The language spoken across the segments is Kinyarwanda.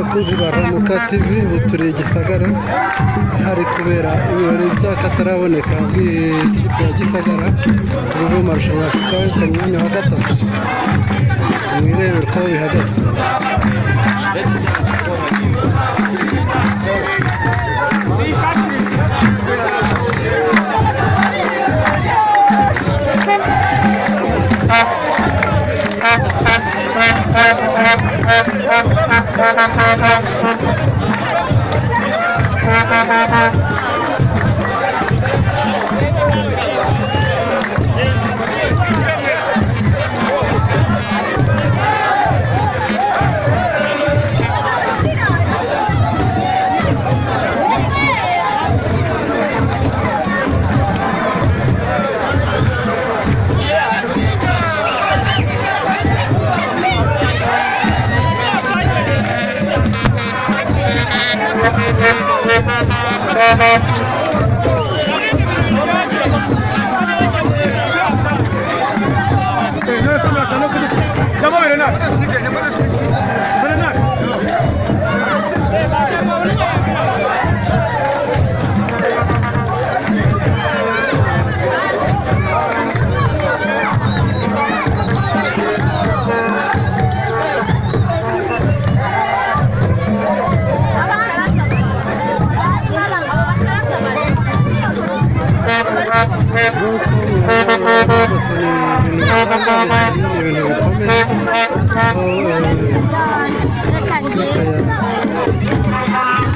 abakozi ba Ramuka TV turi Gisagara hari kubera ibirori by'akataraboneka bw'ikipe ya Gisagara turi mu marushanwa y'Afurika y'umwanya wa gatatu mwirebe ko bihagaze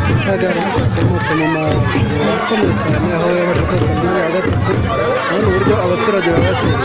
Gisagara komotse mu makomeye cyane aho yabasha kwegukana umwanya wa gatatu urabona uburyo abaturage babakira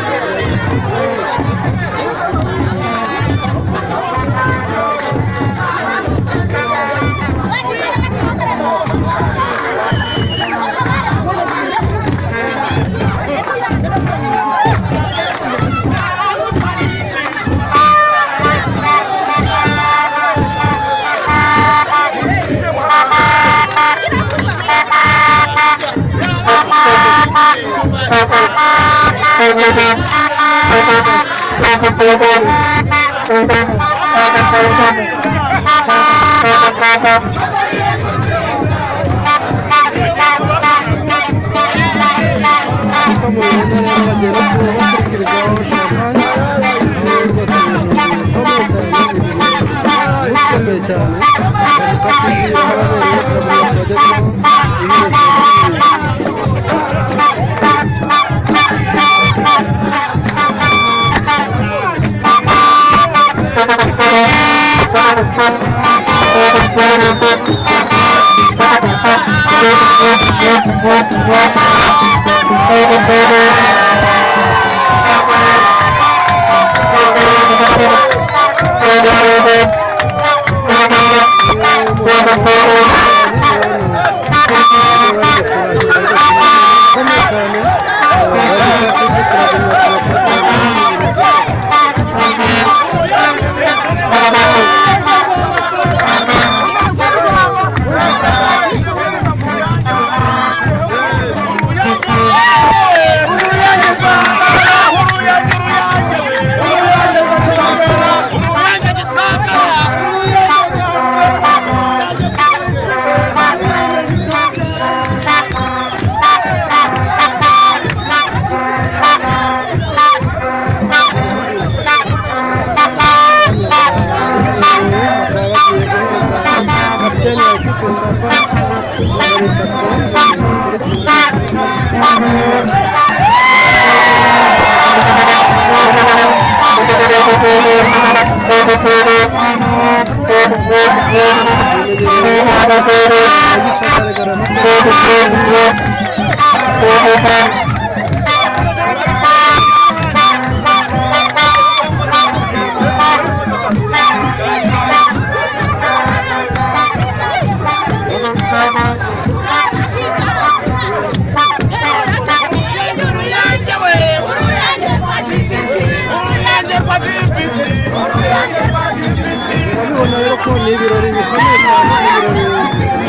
ibirori bikomeye cyane ibirori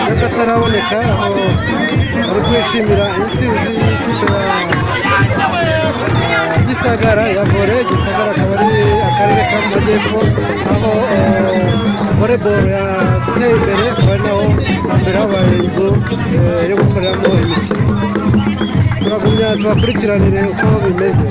by'akataraboneka aho bari kwishimira intsinzi y'ikipe ya Gisagara ya vore. Gisagara akaba ari akarere k'amajyepfo aho volleyball yateye imbere, akaba ari naho hambere habaye inzu yo gukoreramo imikino. Turagumya tubakurikiranire uko bimeze.